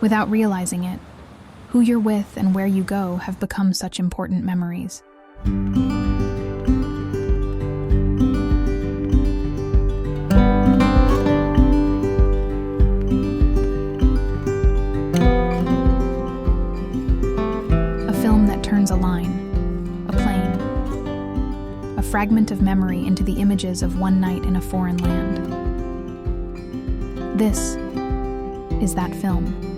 Without realizing it, who you're with and where you go have become such important memories. A film that turns a line, a plane, a fragment of memory into the images of one night in a foreign land. This is that film.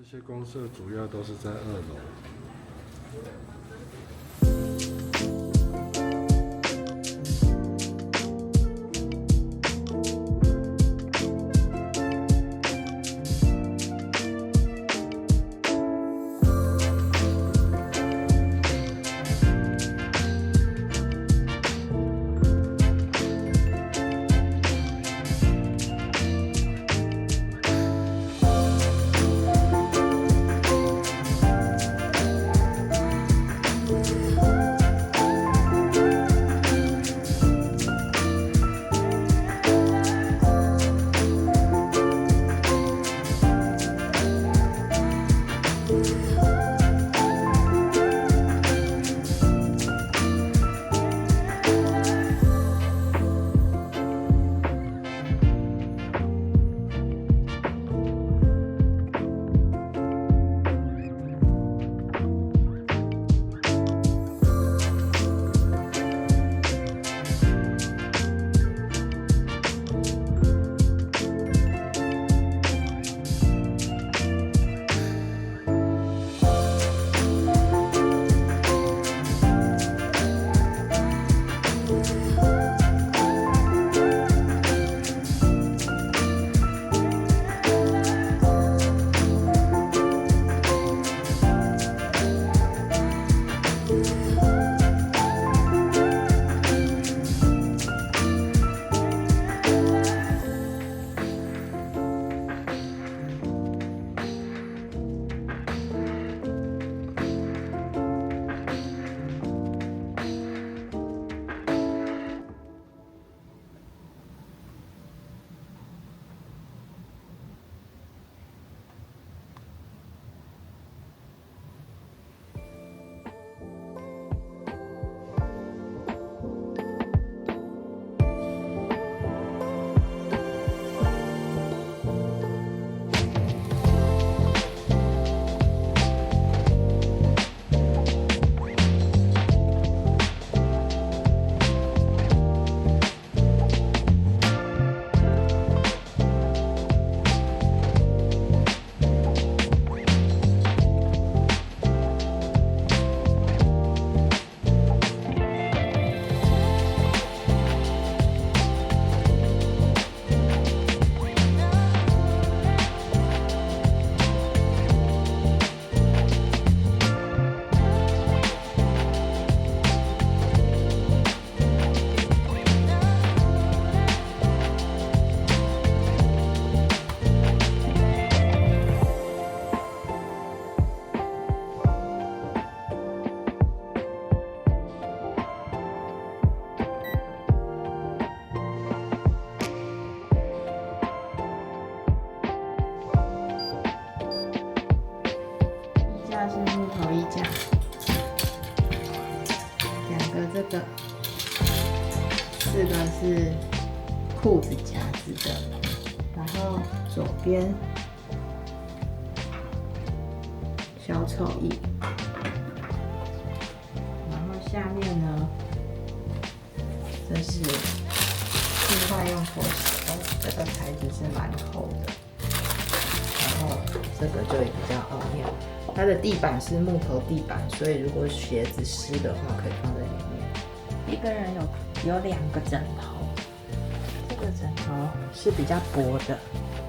这些公社主要都是在2楼。是木头衣架，2个这个，4个是裤子夹子的，然后左边小丑椅，然后下面呢，这是户外用拖鞋，这个材质是蛮厚的。然后这个就比较奥妙，它的地板是木头地板，所以如果鞋子湿的话，可以放在里面。一个人有2个枕头，这个枕头是比较薄的，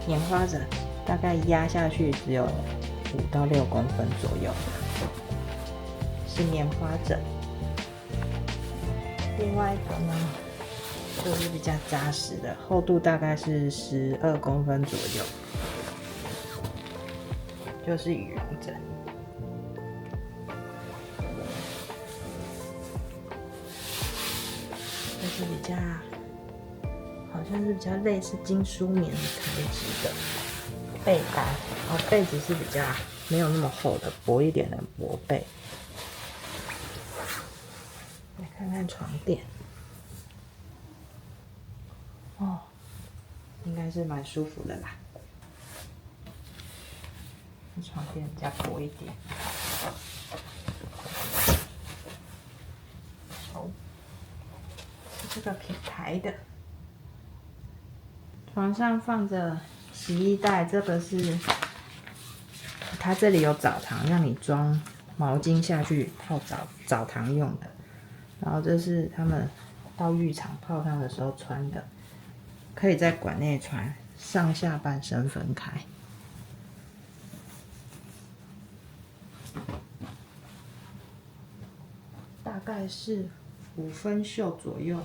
棉花枕，大概压下去只有5到6公分左右，是棉花枕。另外一个呢，就是比较扎实的，厚度大概是12公分左右。就是羽绒枕，这是比较，好像是比较类似金属棉的材质的被单，被子是比较没有那么厚的，薄一点的薄被。来看看床垫，应该是蛮舒服的啦。床垫比较薄一点，是这个品牌的。床上放着洗衣袋，这个是它这里有澡堂，让你装毛巾下去泡澡堂用的。然后这是他们到浴场泡汤的时候穿的，可以在馆内穿，上下半身分开。大概是5分袖左右。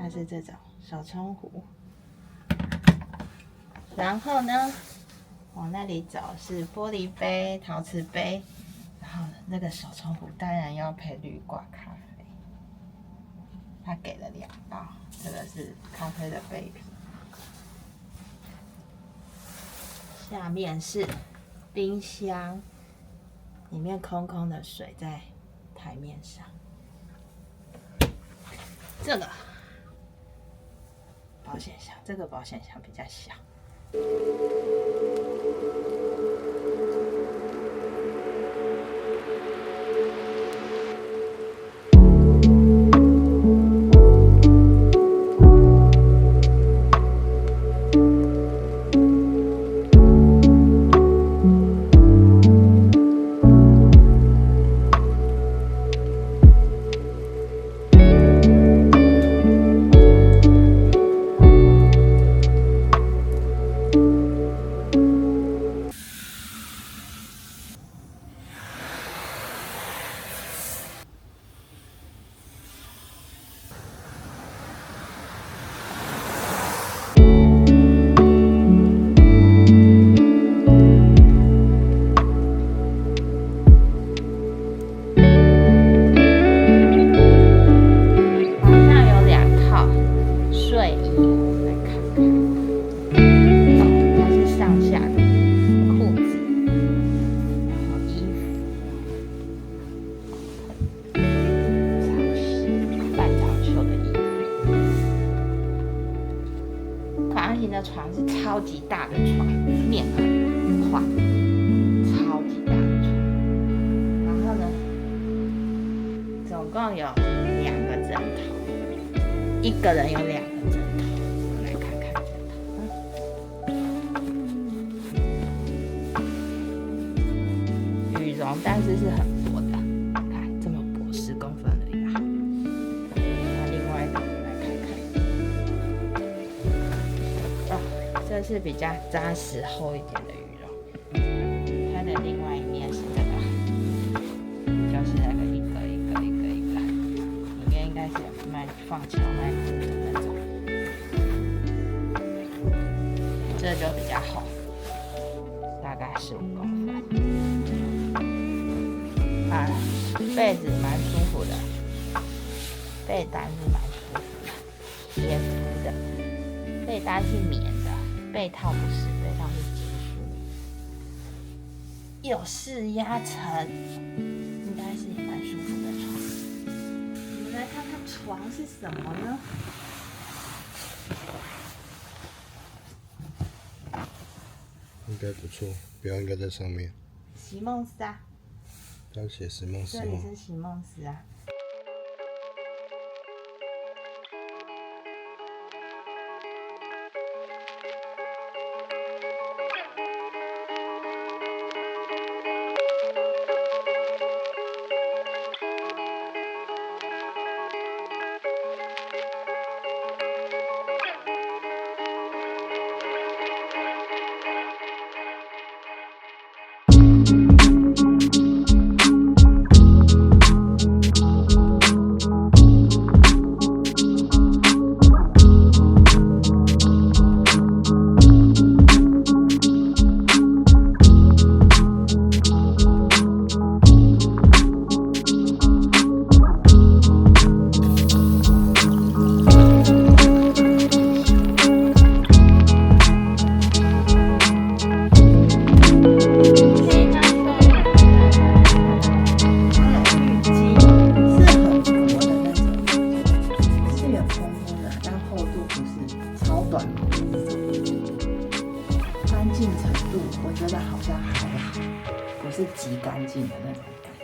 它是这种手冲壶。然后呢，往那里走是玻璃杯、陶瓷杯，然后那个手冲壶当然要配绿挂咖啡。他给了2包，这个是咖啡的杯品。下面是冰箱，里面空空的水在台面上。这个保险箱，这个保险箱比较小。的床是超级大的床，面很宽，超级大的床。然后呢，总共有2个枕头，一个人有2个枕头。我来看看枕头，羽绒，但是是很薄的，看这么薄，10公分而已啊。那另外一个来看看，这是比较扎实厚一点的羽绒，它的另外一面是这个，就是那个一个，里面应该是有放荞麦粉的那种，这就比较厚，大概15公分。被子蛮舒服的，被单是蛮舒服的，也服的，被单是棉的，被套不是，被套是金属，有4压层，应该是也蛮舒服的床。我们来看看床是什么呢？应该不错，不要应该在上面。席梦思啊，要写席梦思这里吗？是席梦思啊。干净程度，我觉得好像还好，不是极干净的那种感觉。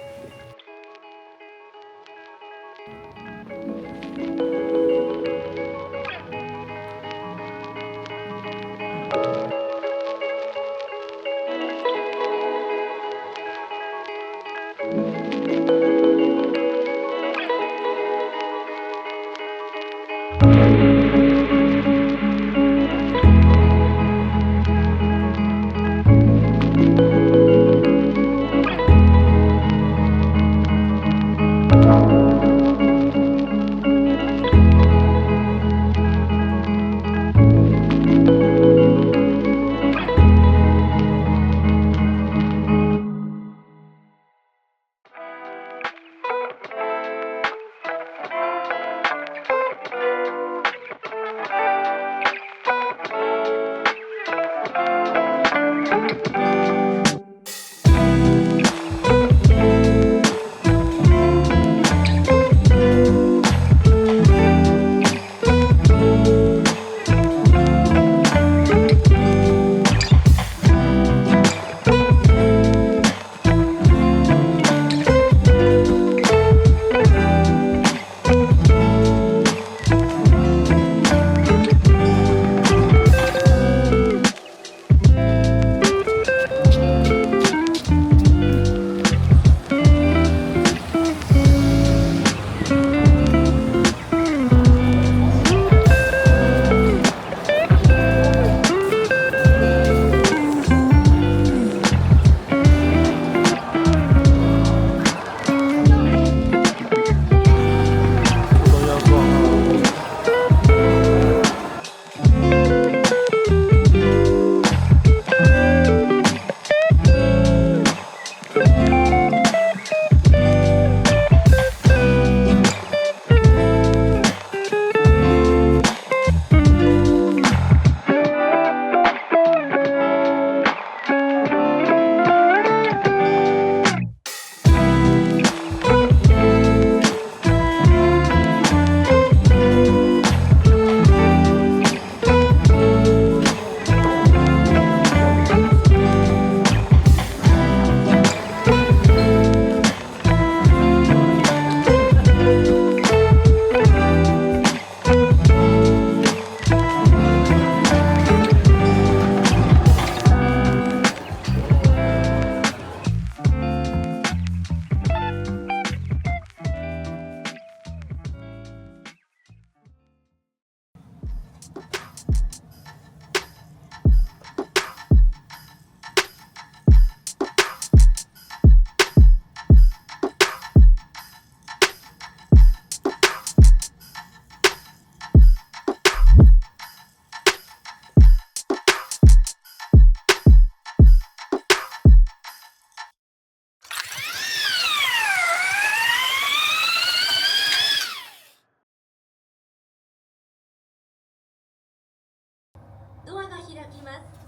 ドアが開きます。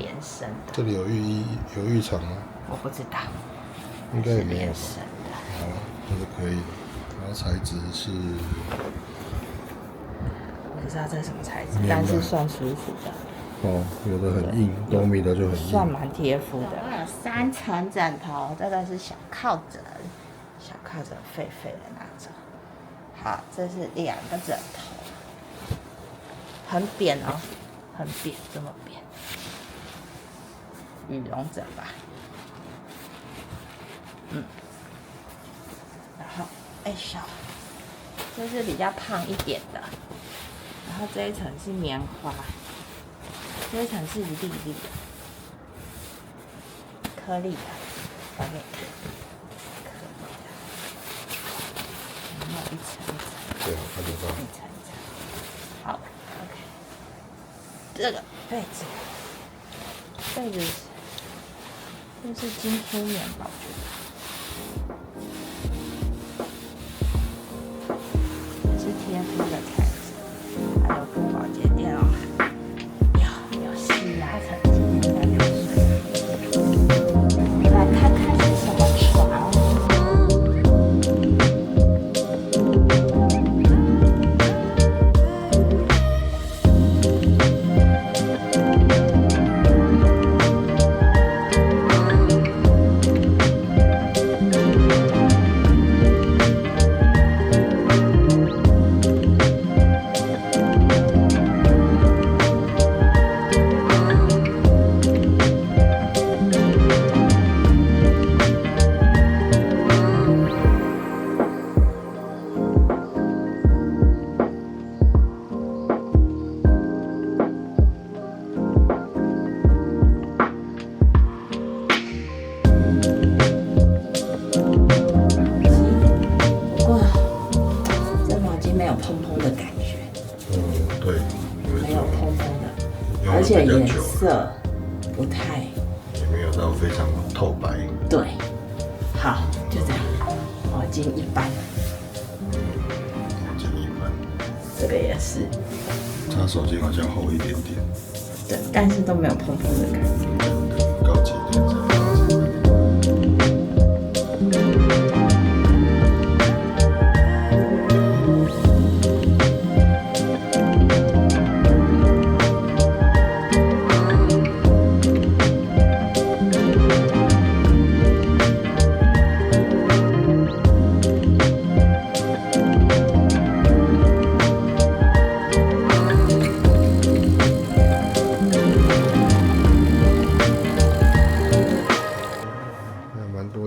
连身的，这里有浴场吗？我不知道，应该也没有吧。连身的。好，这是可以的。然后材质是我不知道这是什么材质，棉吧但是算舒服的，哦，有的很硬，多米的就很硬。算蛮贴肤的。有3层枕头，这个是小靠枕，小靠枕废废的那种。好，这是2个枕头，很扁哦，很扁，这么扁。羽绒枕吧，然后小，这是比较胖一点的，然后这一层是棉花，这一层是一粒一粒的颗粒的，我给你看，颗粒的，然后一层一层，对，看得到。一层一层，好 ，OK， 这个被子就是金丝棉吧，我觉得。是贴肤的材质，还有铺保洁垫哦，有洗牙层，今天在流水。来看看是什么床。而且颜色不太，也没有到非常透白。对，好，就这样。毛巾一般，毛巾一般，这个也是，擦手巾好像厚一点点。对，但是都没有蓬蓬的感觉。真的高级一点。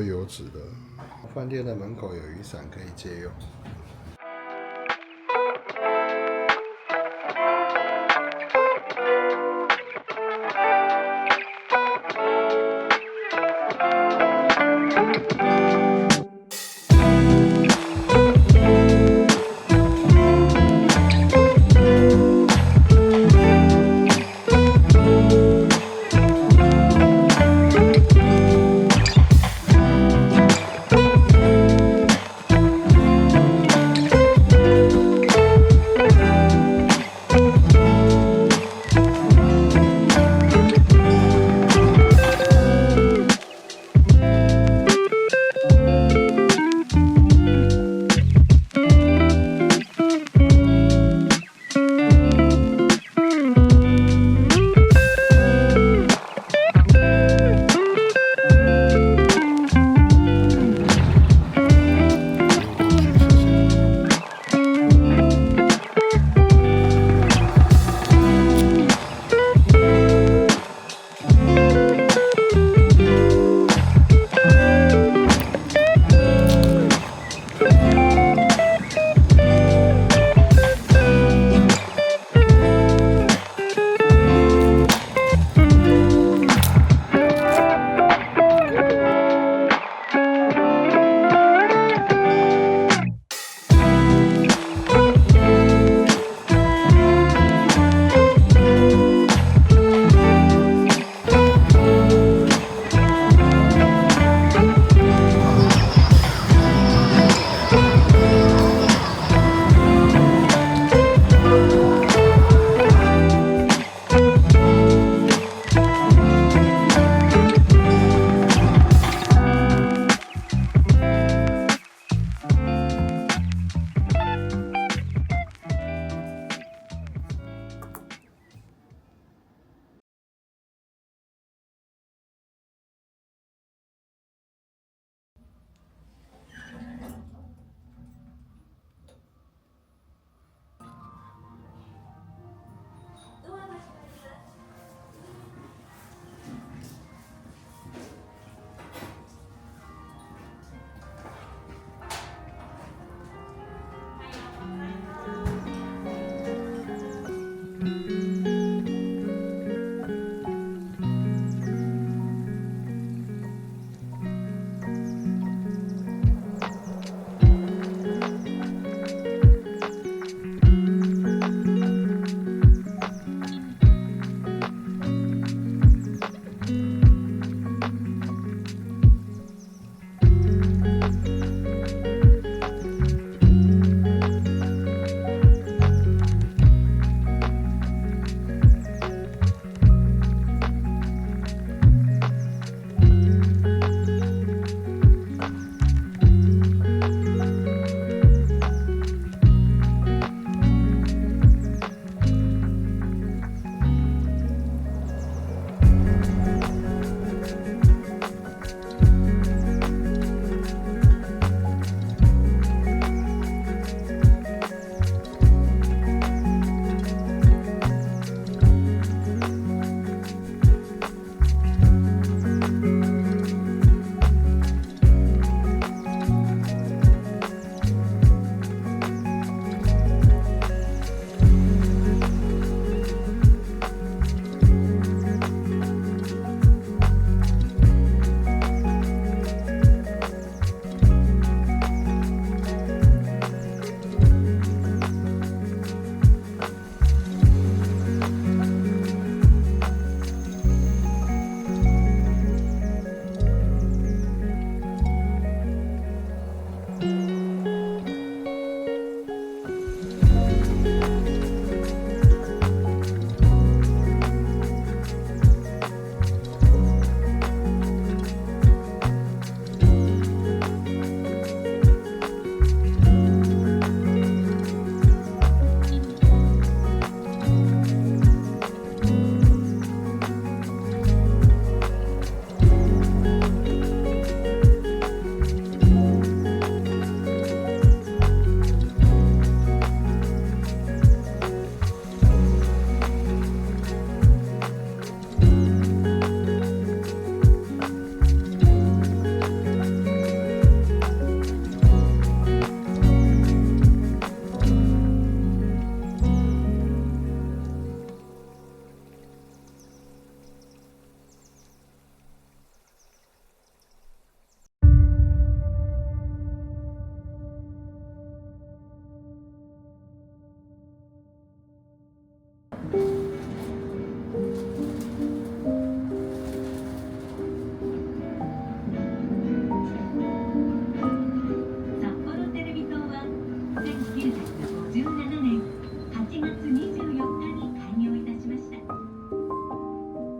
油脂的，饭店的门口有雨伞可以借用。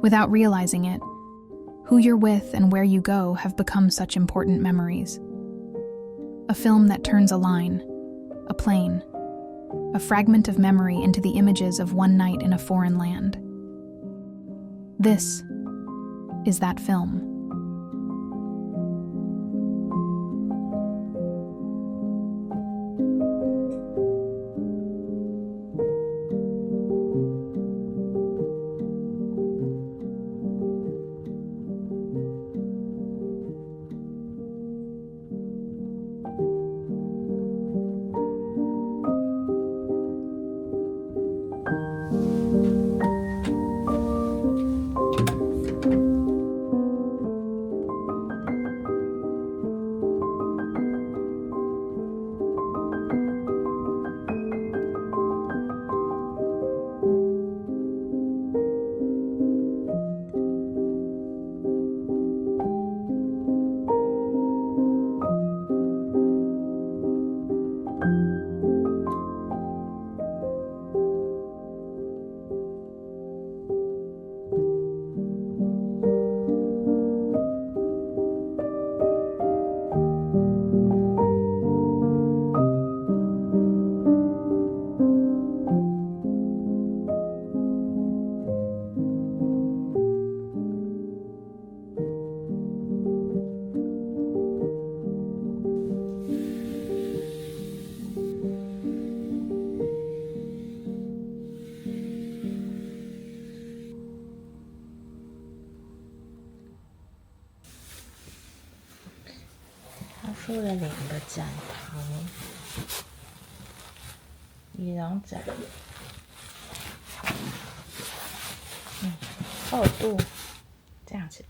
Without realizing it, who you're with and where you go have become such important memories. A film that turns a line, a plane, a fragment of memory into the images of one night in a foreign land. This is that film.附了2个展台，仪容展，厚度这样子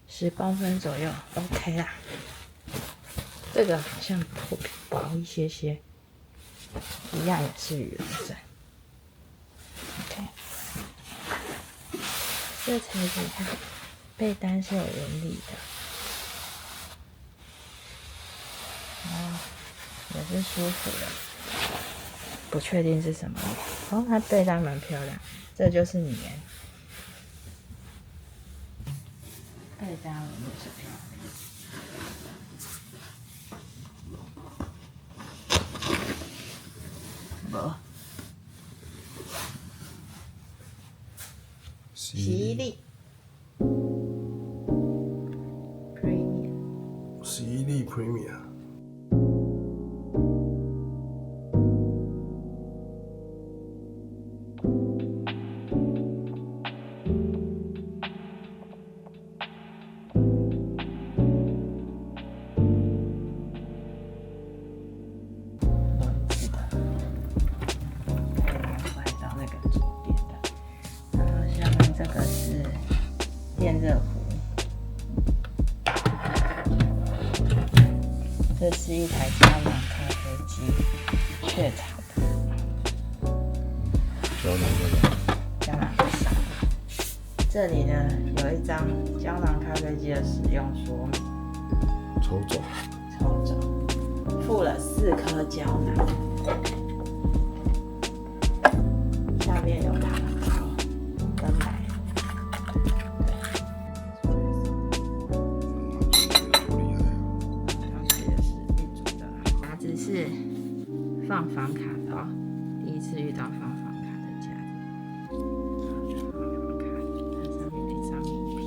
10公分左右 ，OK 啦。这个好像破皮薄一些些，一样也是羽绒展 ，OK。这材质看被单是有纹理的。也是舒服的，不确定是什么。哦，它背带蛮漂亮，这就是棉。背带纹也是漂亮。洗衣力 ，Premium。洗衣力 Premium。电热壶，这是一台胶囊咖啡机，雀巢的。胶囊的少。这里呢有一张胶囊咖啡机的使用说明，抽走，附了4颗胶囊，下面有糖糕跟奶。是放房卡的哦，第一次遇到放房卡的夹子。放房卡，它上面有一张名片。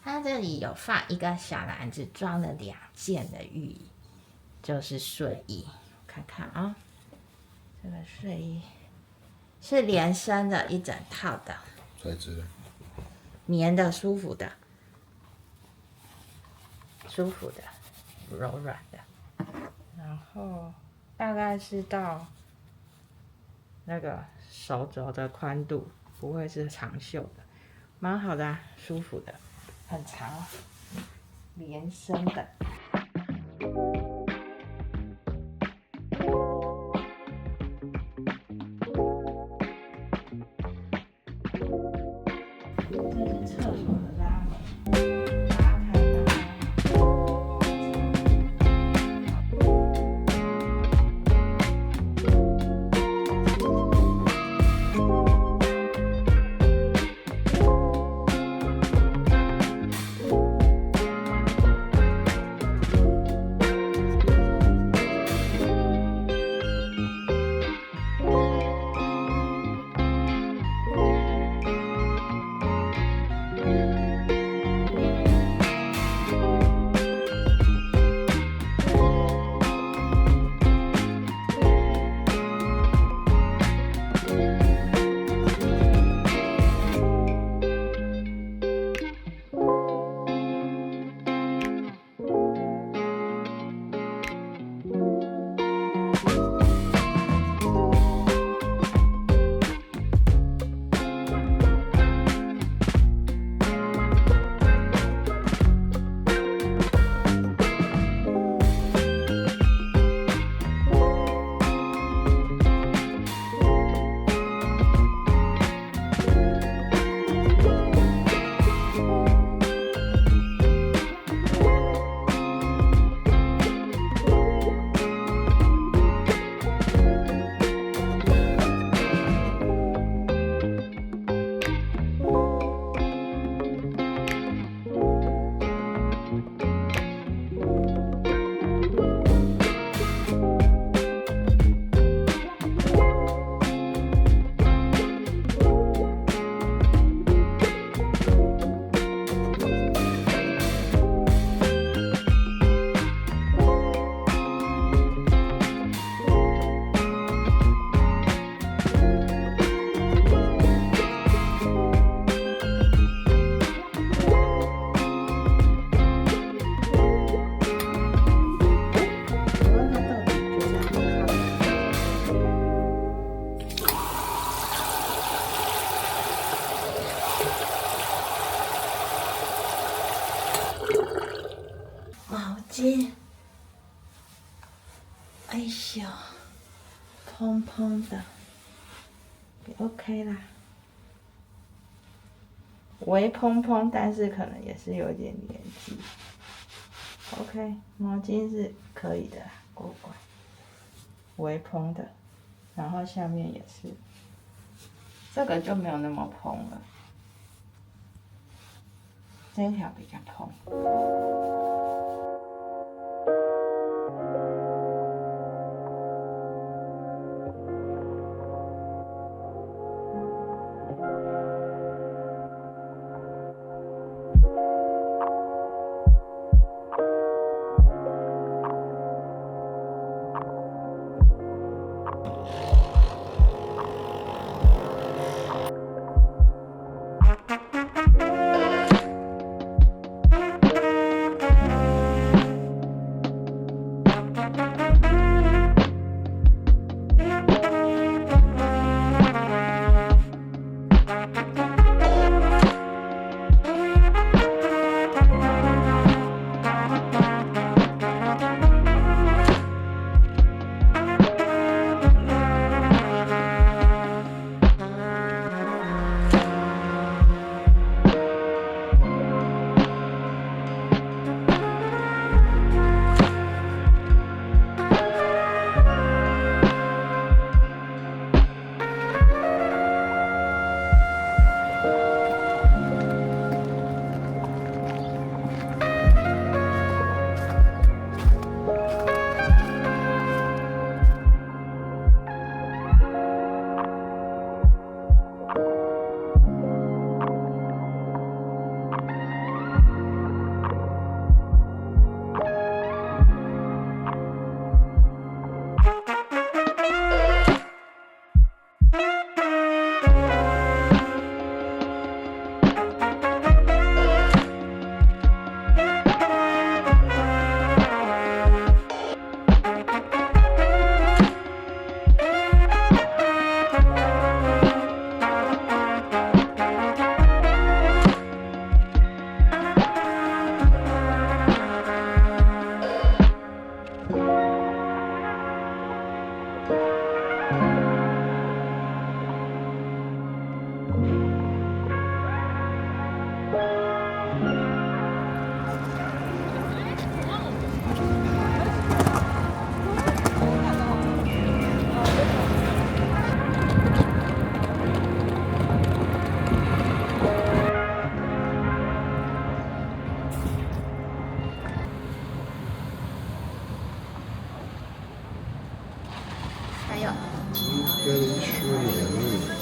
它这里有放一个小篮子，装了2件的浴衣，就是睡衣。看看啊，这个睡衣是连身的一整套的，材质棉的，舒服的，舒服的，柔软的。然后大概是到那个手肘的宽度，不会是长袖的，蛮好的啊，舒服的，很长，连身的。这是厕所的拉门，拉开巾，哎呦，蓬蓬的 ，OK 啦，微蓬蓬，但是可能也是有点年纪。OK， 毛巾是可以的，过关，微蓬的，然后下面也是，这个就没有那么蓬了，这条比较蓬。还有跟说明。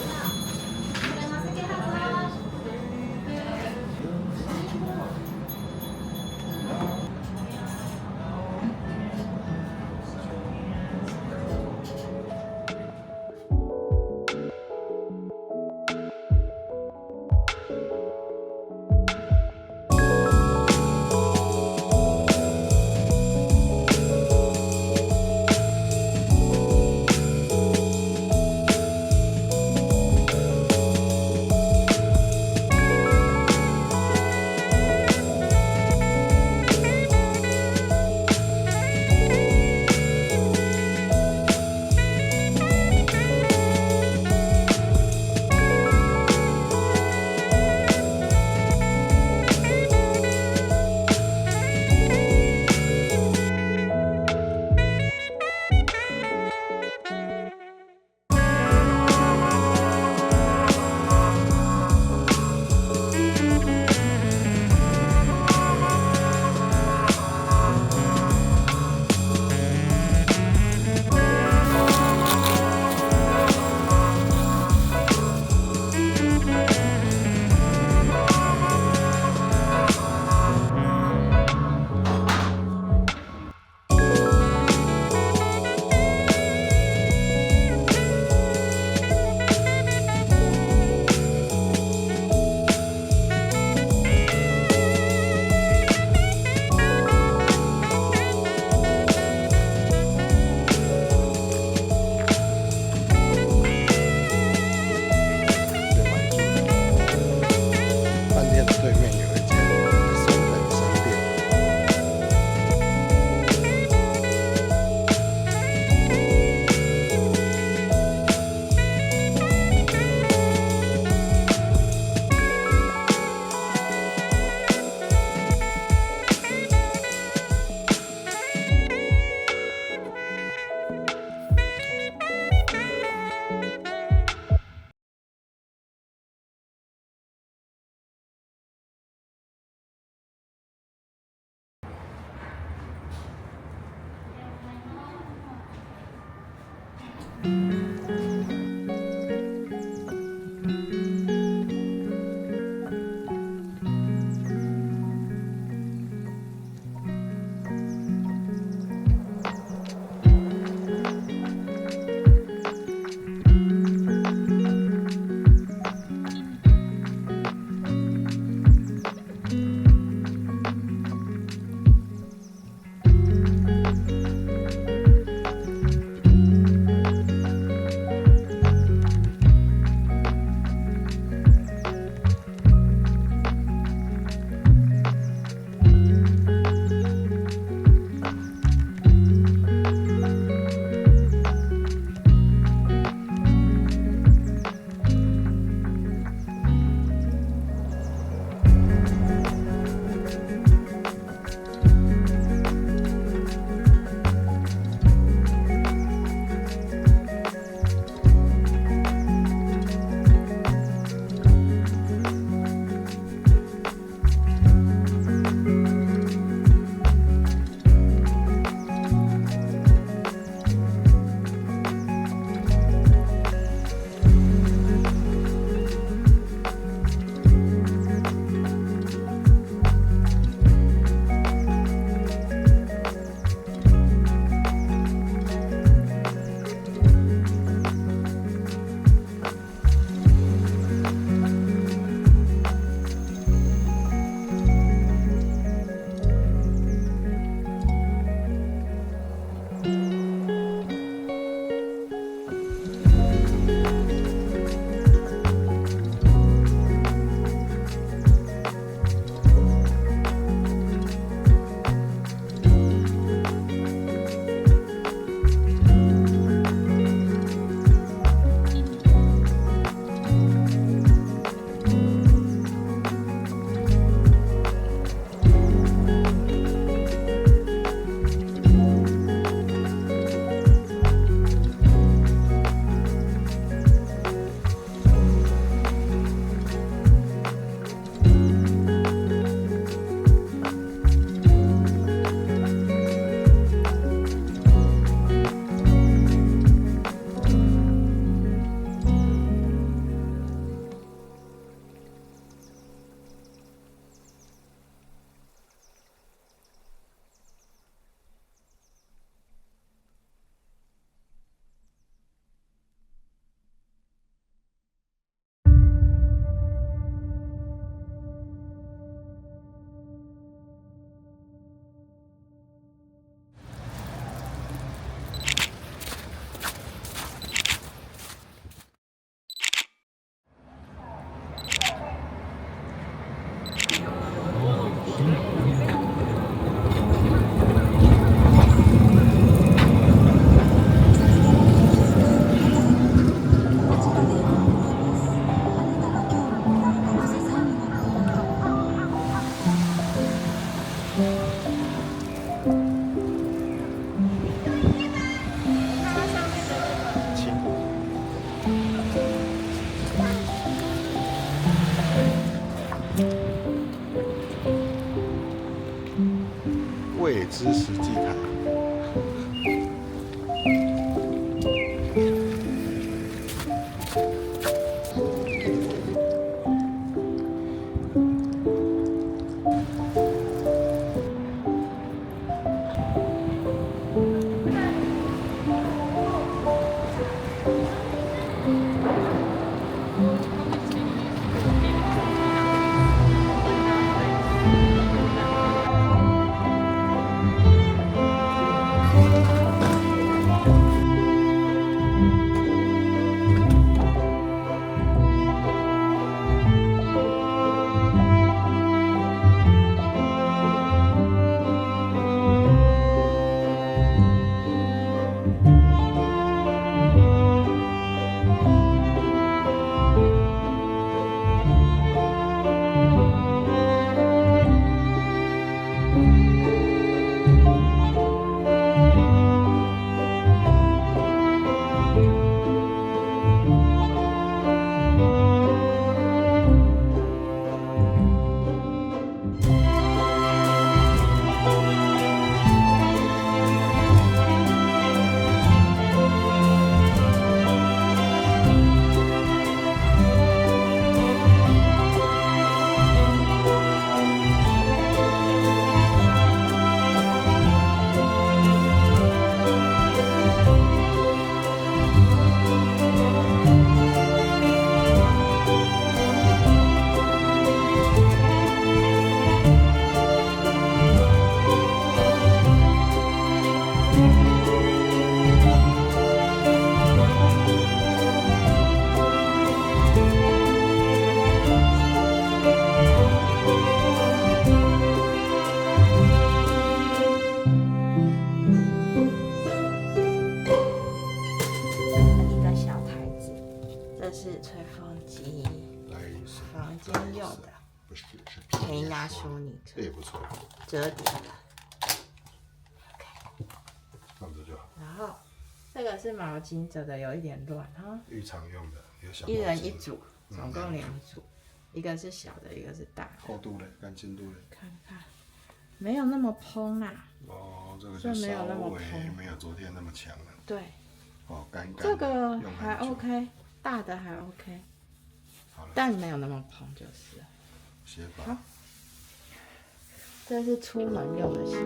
对面有一间松本商店。未知实际台。可以拿修理车，这也不错，折叠的。放着就好。然后这个是毛巾，折的有一点乱哈。浴场用的，有小。一人一组，总共2组，一个是小的，一个是大的。厚度嘞，干净度嘞。看看，没有那么蓬啦。哦，这个就没有那么蓬，没有昨天那么强了。对。哦，干干。这个还 OK， 大的还 OK。好了。但没有那么蓬就是了。鞋拔。好。这是出门用的鞋。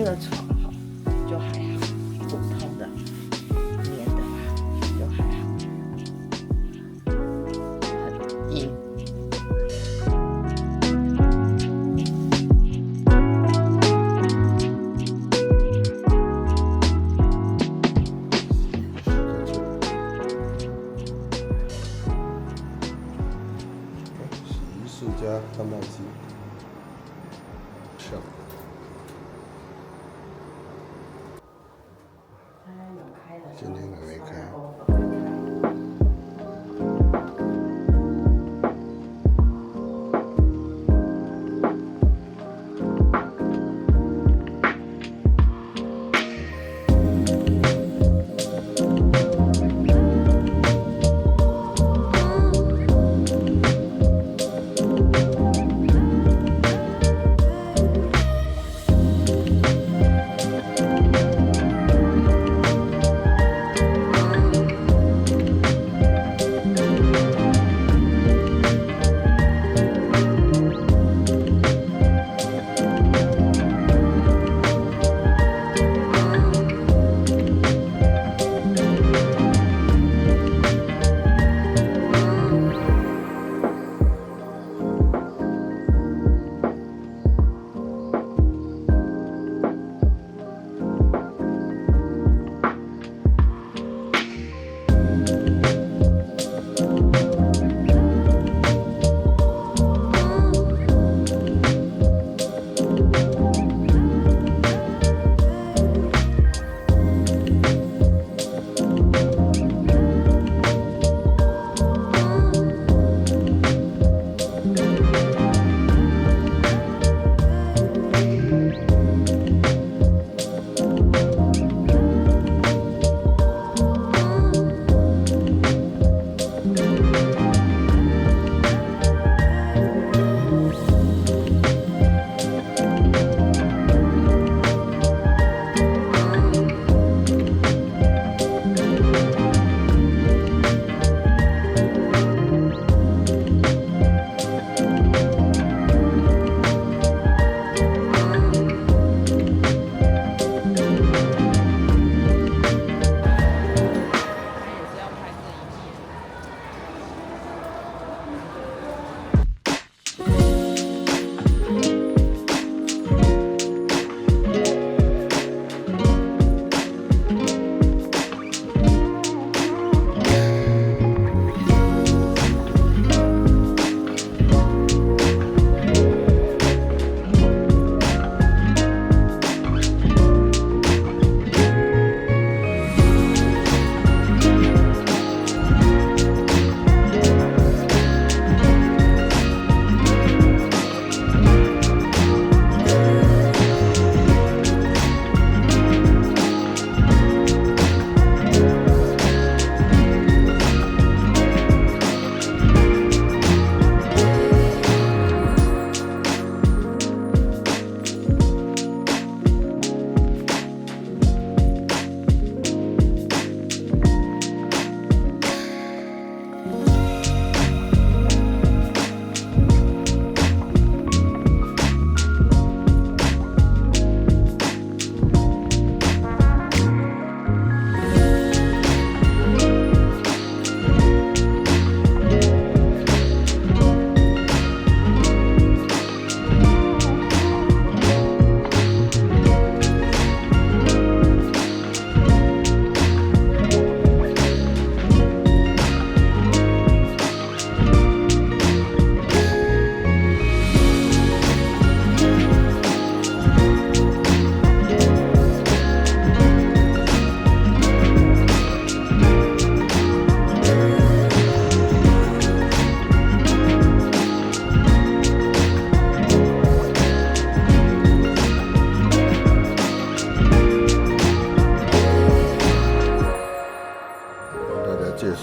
个草哈就还好，普通的黏的就还好，很硬。洗衣术加贩卖机，上。今天还没开。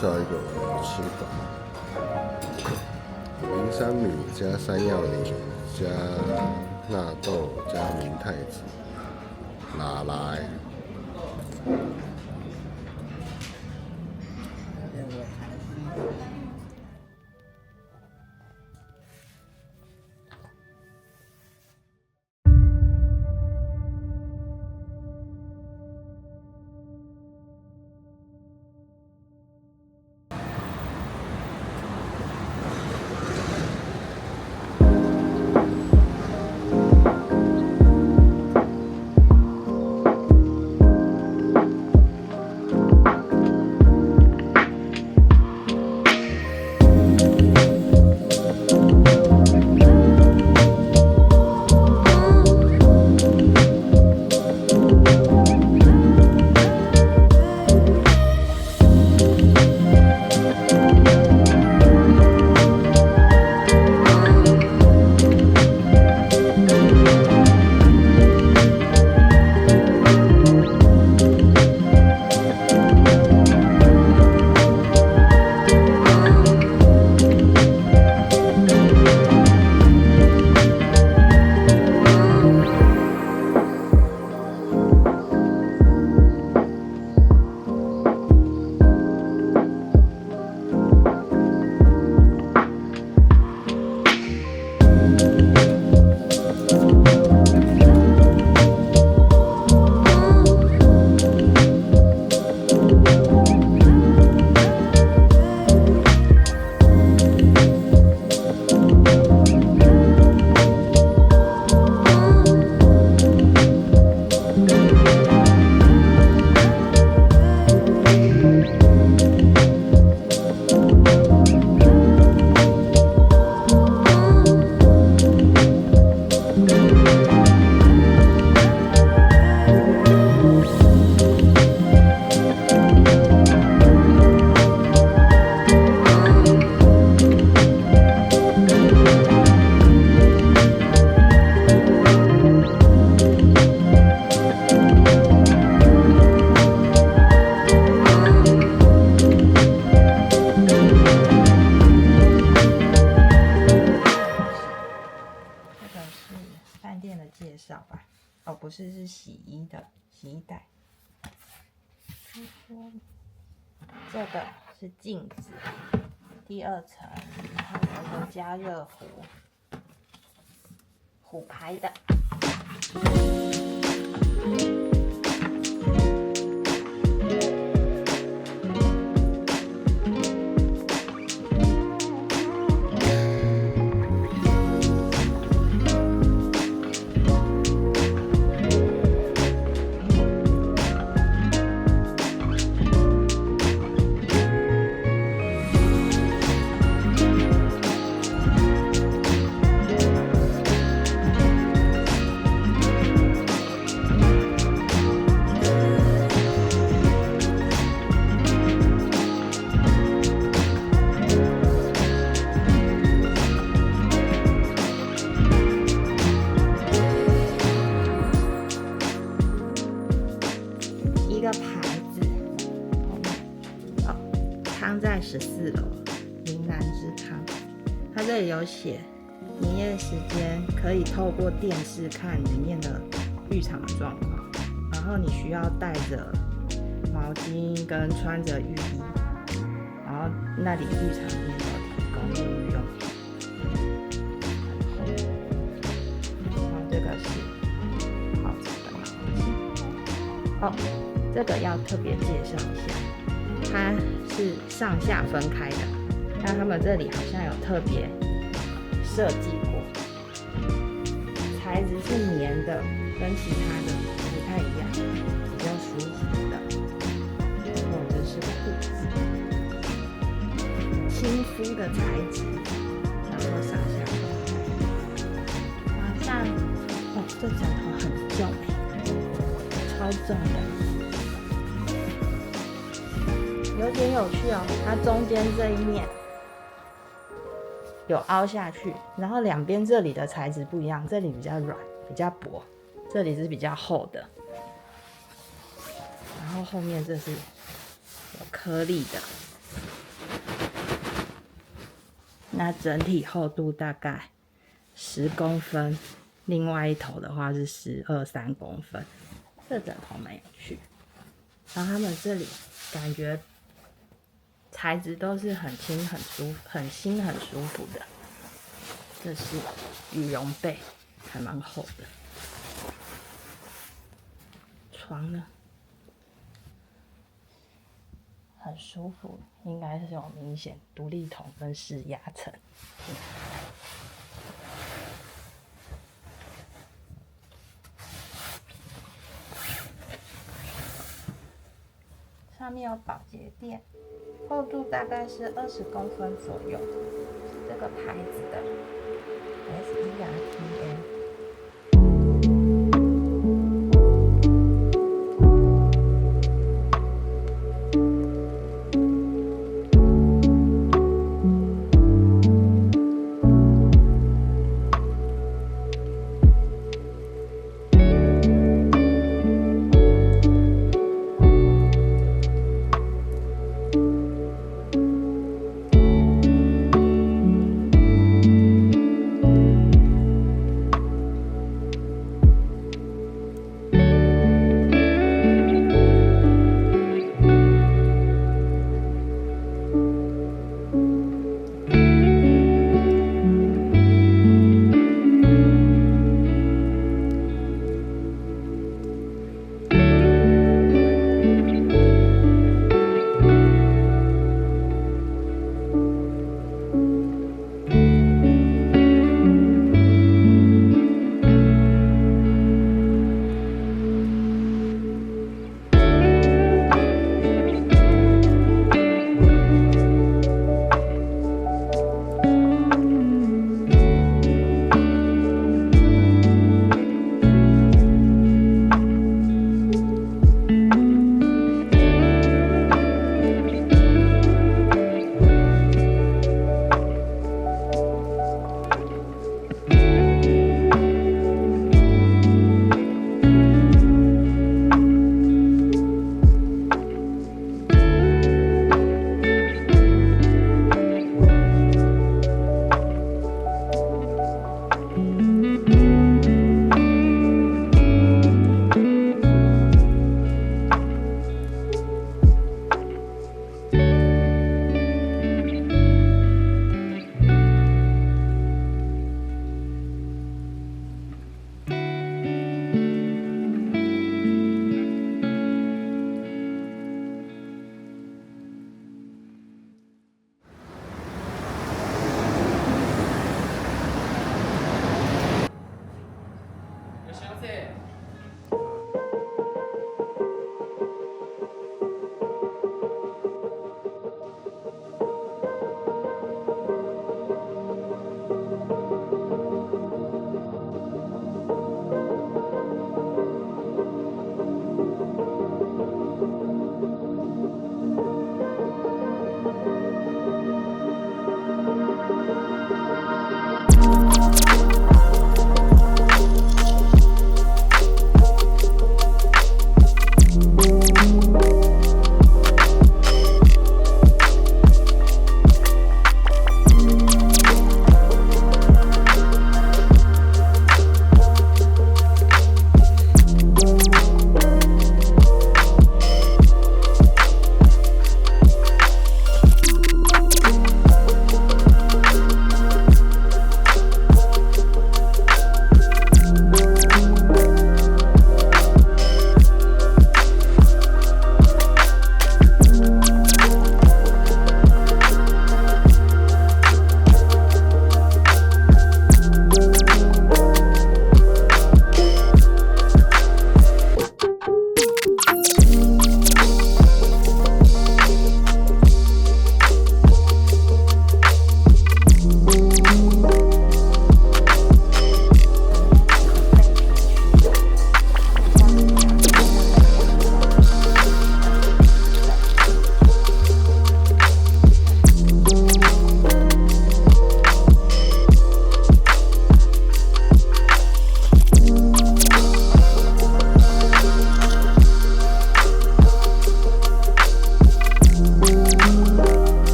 绍一个吃法：林山米加山药泥加纳豆加明太子，拿来。店的介绍吧。哦，不是，是洗衣袋。他说这个是镜子，第2层，然后有个加热壶，虎牌的。汤在14楼，林兰之汤。它这里有写营业时间，可以透过电视看里面的浴场的状况，然后你需要带着毛巾跟穿着浴衣，然后那里浴场里面有提供沐浴用品。然后这个是泡澡的毛巾。哦，这个要特别介绍一下。它是上下分开的，那他们这里好像有特别设计过，材质是棉的，跟其他的不太一样，比较舒服的。然后这是裤子，亲肤的材质，然后上下分开。晚上，哦，这枕头很重，超重的。有点有趣哦，它中间这一面有凹下去，然后两边这里的材质不一样，这里比较软，比较薄，这里是比较厚的，然后后面这是有颗粒的，那整体厚度大概10公分，另外一头的话是12、13公分，这枕头蛮有趣，然后他们这里感觉材质都是很轻、很舒服、很新、很舒服的。这是羽绒被，还蛮厚的。床呢，很舒服，应该是有明显独立筒跟式压层。上面有保洁垫。厚度大概是20公分左右，这个牌子的 SERTM。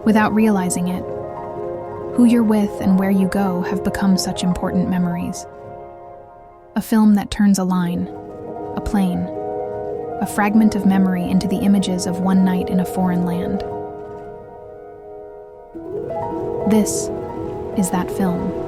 without realizing it. Who you're with and where you go have become such important memories. A film that turns a line, a plane, a fragment of memory into the images of one night in a foreign land. This is that film.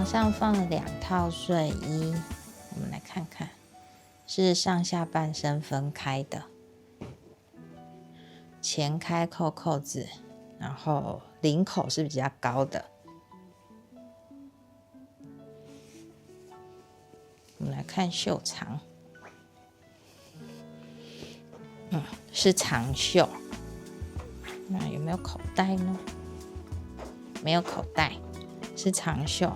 床上放了2套睡衣，我们来看看，是上下半身分开的，前开扣子，然后领口是比较高的。我们来看袖长，是长袖。那有没有口袋呢？没有口袋，是长袖。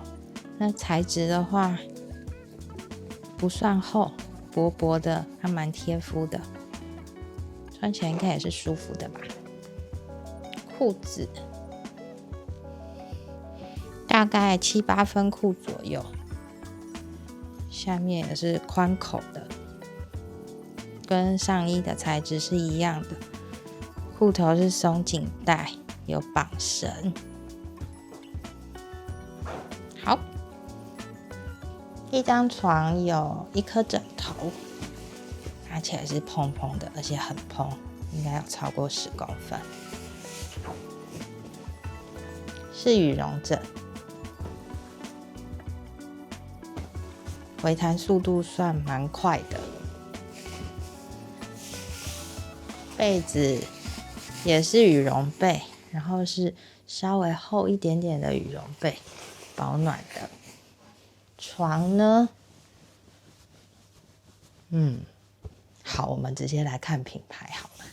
那材质的话不算厚，薄薄的，还蛮贴肤的，穿起来应该也是舒服的吧。裤子大概7、8分裤左右，下面也是宽口的，跟上衣的材质是一样的。裤头是松紧带，有绑绳。好，一张床有1颗枕头，拿起来是蓬蓬的，而且很蓬，应该有超过10公分。是羽绒枕，回弹速度算蛮快的。被子也是羽绒被，然后是稍微厚一点点的羽绒被，保暖的。床呢，好，我们直接来看品牌好了。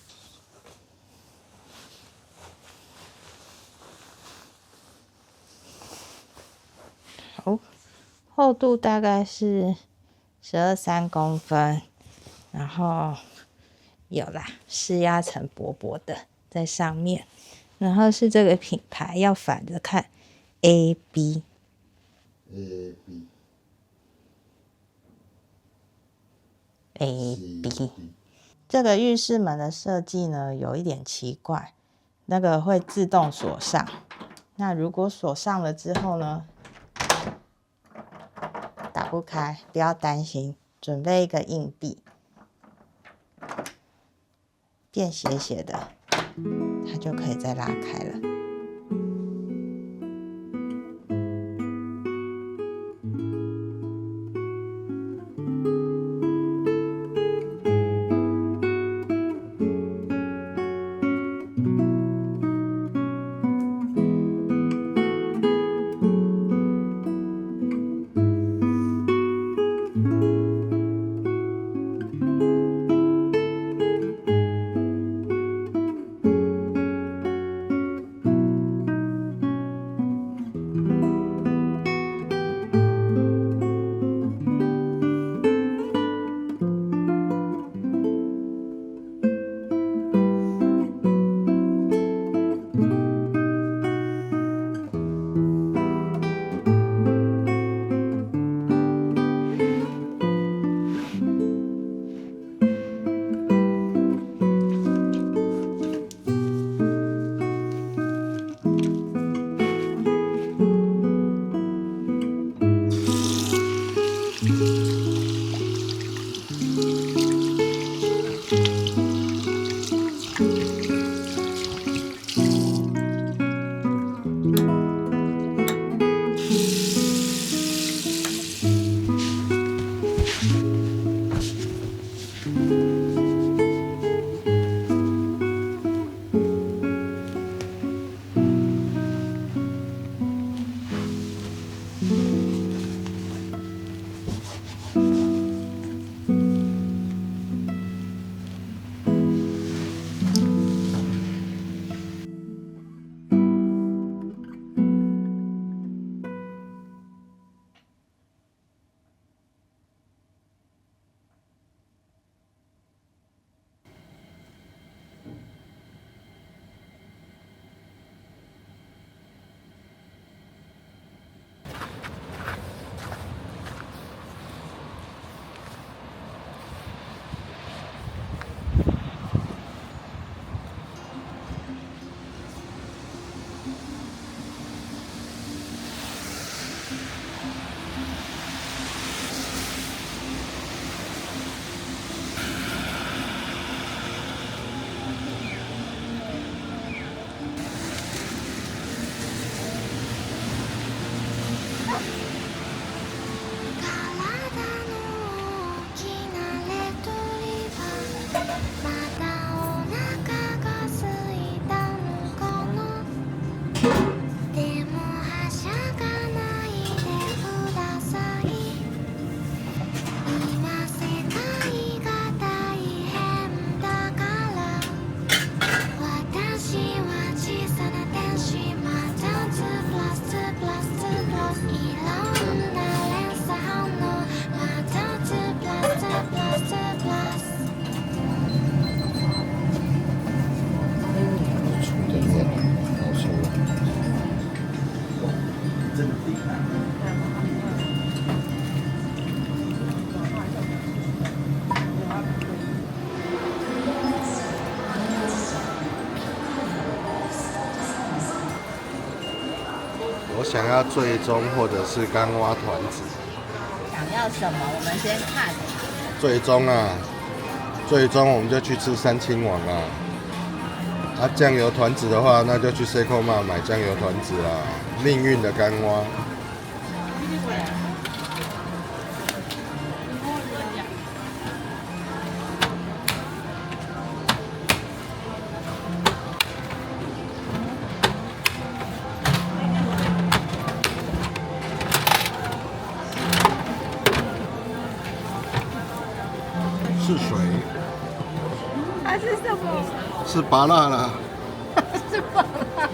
好，厚度大概是12-13公分，然后有啦，施压层薄薄的在上面，然后是这个品牌，要反着看 AB。这个浴室门的设计呢，有一点奇怪，那个会自动锁上。那如果锁上了之后呢，打不开，不要担心，准备一个硬币，便斜斜的，它就可以再拉开了。我想要最终或者是干蛙团子。想要什么？我们先看。最终啊，最终我们就去吃三清王啊。啊，酱油团子的话，那就去 Seiko Mart 买酱油团子啊。命运的干蛙。是水？它是什么？是芭乐啦。是芭乐。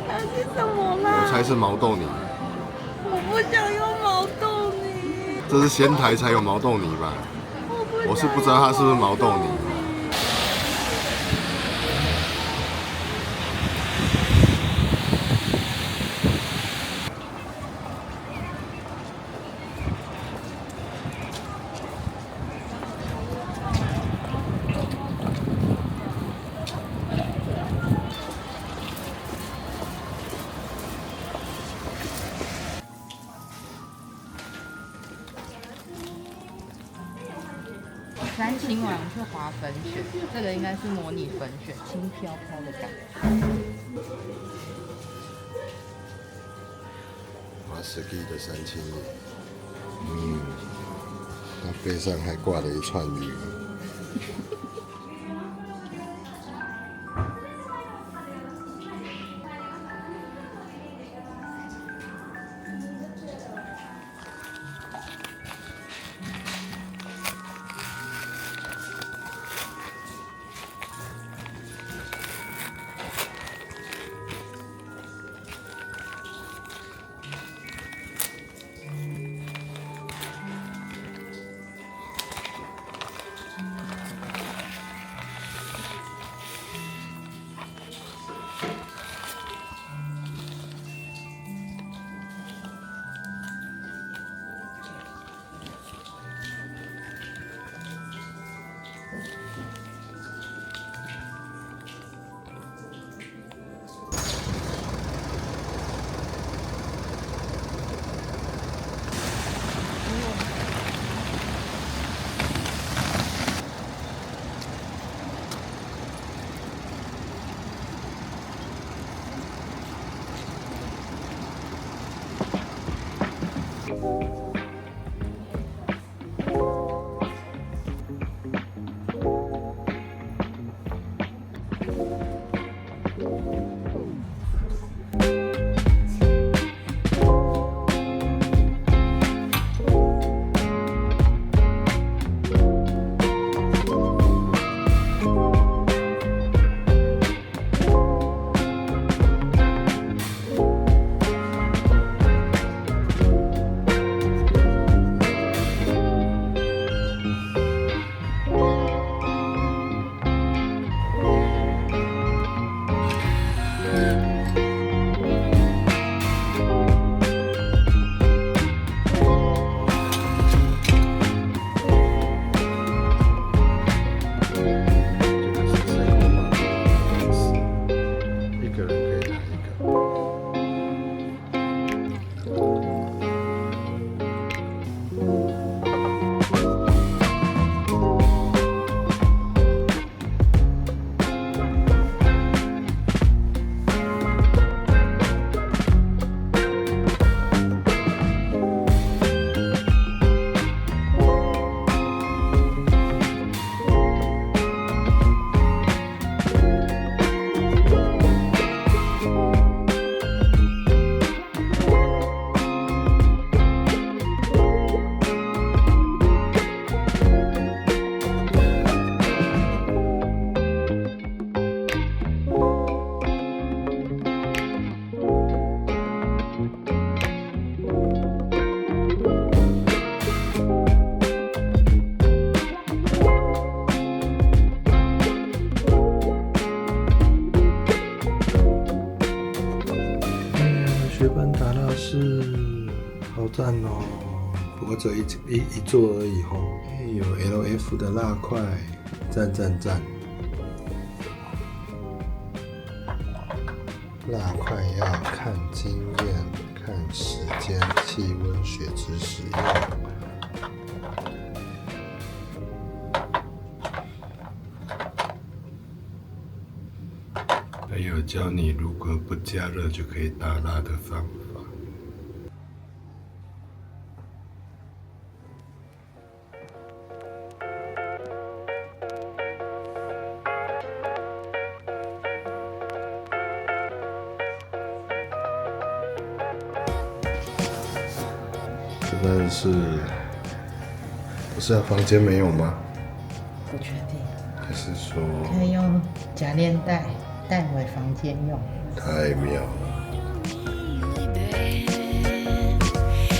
它是什么啦？我猜是毛豆泥。我不想用毛豆泥。这是仙台才有毛豆泥吧？我是不知道它是不是毛豆泥。三清碗是滑粉雪，这个应该是模拟粉雪，轻飘飘的感觉。哇，ski 的三清叶，它背上还挂了一串鱼。好赞哦！不过只有一座而已吼。有 LF 的辣块，赞赞赞！蜡块要看经验、看时间、气温、血脂使用。还有教你如何不加热就可以打蜡的方法。但是不是房间没有吗？不确定，还是说可以用夹链袋带回房间用？太妙了！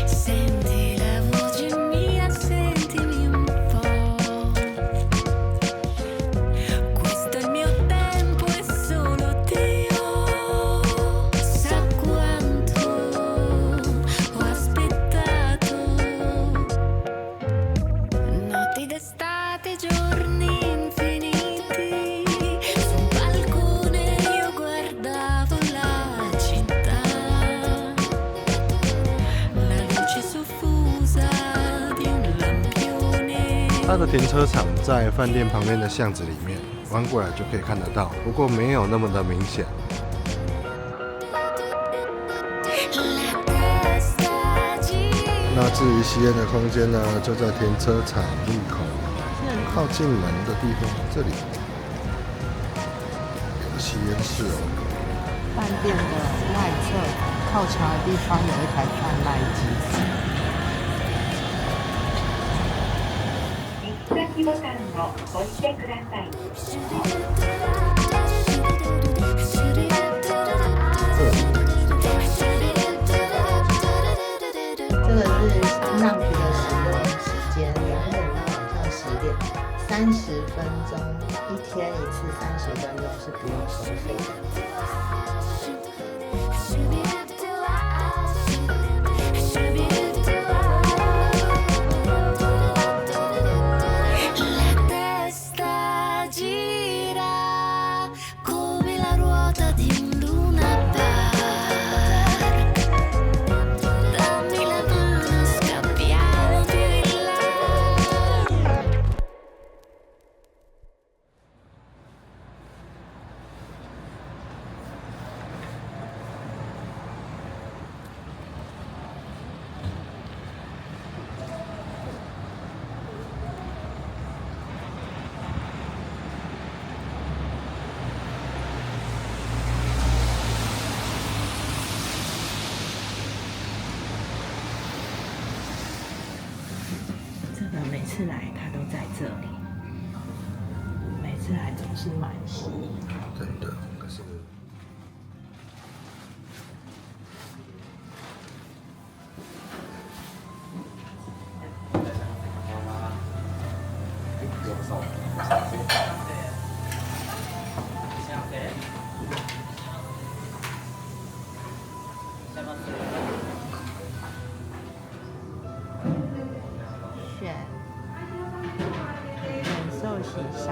Senti la voce mia, sentimi un po'. Questo è il mio tempo e solo Dio sa quanto ho aspettato. Notti d'estate, giorni infiniti. Su un balcone io guardavo la città. La luce soffusa di un lampione. 它的停车场在饭店旁边的巷子里面，弯过来就可以看得到，不过没有那么的明显。 La testa gira. 那至于吸烟的空间呢，就在停车场入口靠近门的地方，这里有个吸烟室哦。饭店的外侧靠墙的地方有一台贩卖机。行き先ボタンを押してください。这个是上去的使用时间，2点到晚上10点，30分钟，一天一次30分钟是不用收费的。 La testa gira come la ruota di un Luna Park. Dammi la mano, scappiamo più in là. 这个每次来它都在这里，每次来总是满席。真的，可是选忍受洗上。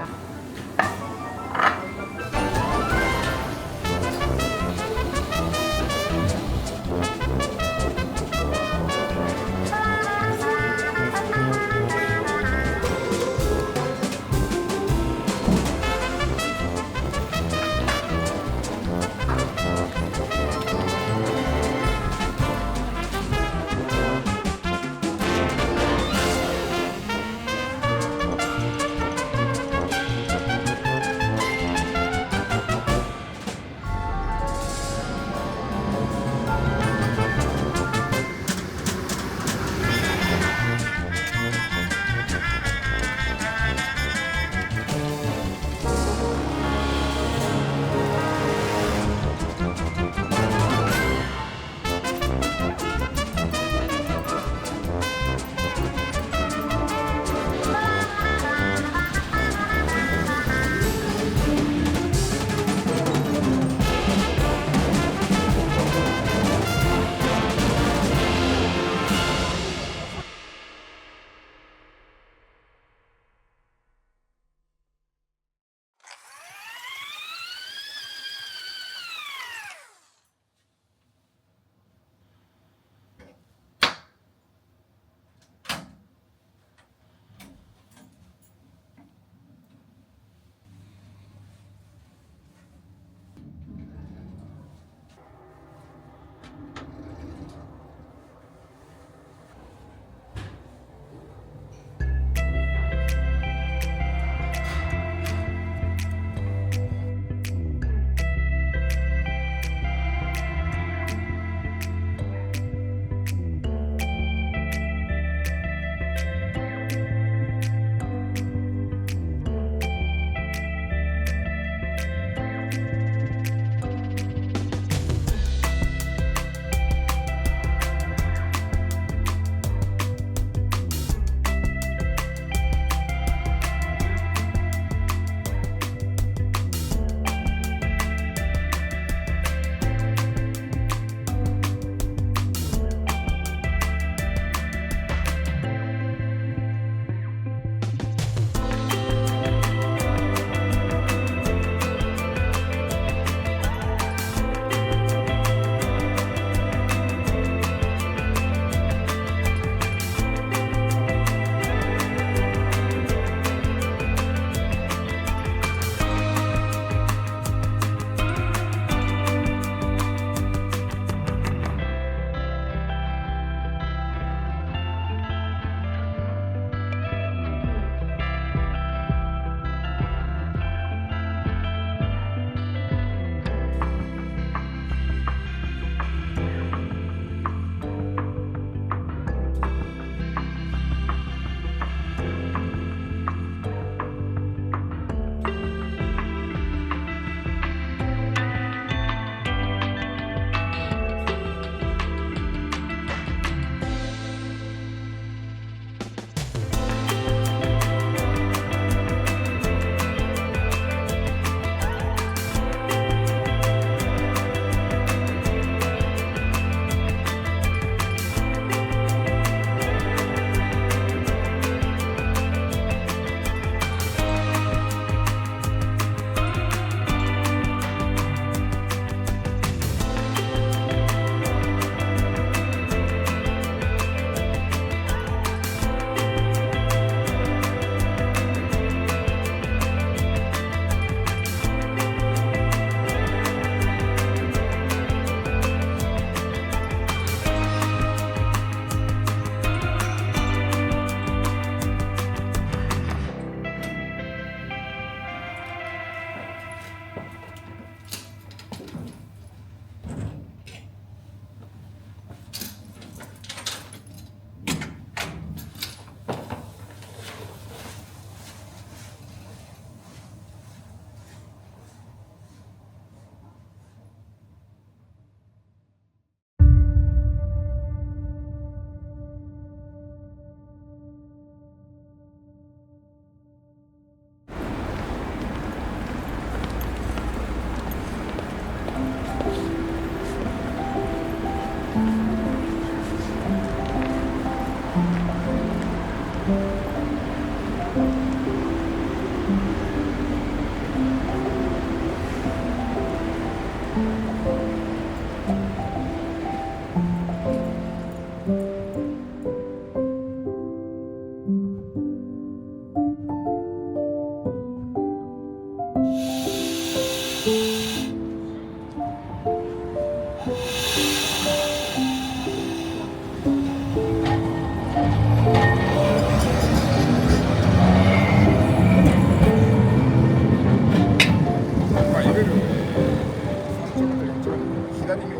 在里面。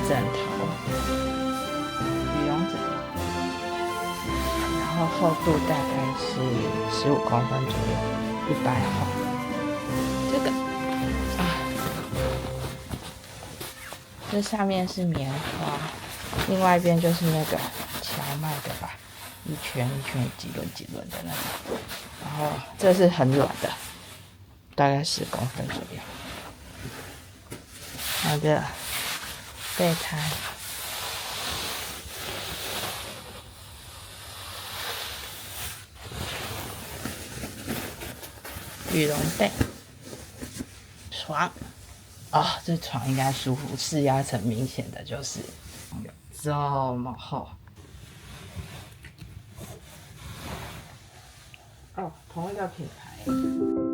枕头，羽绒枕，然后厚度大概是15公分左右，100号。这个啊，这上面是棉花，另外一边就是那个荞麦的吧，一圈一圈几轮几轮的那个。后这是很软的，大概10公分左右。它的备胎，羽绒被，床。哦，这床应该舒服，视压层明显的就是有这么厚。哦，同一个品牌。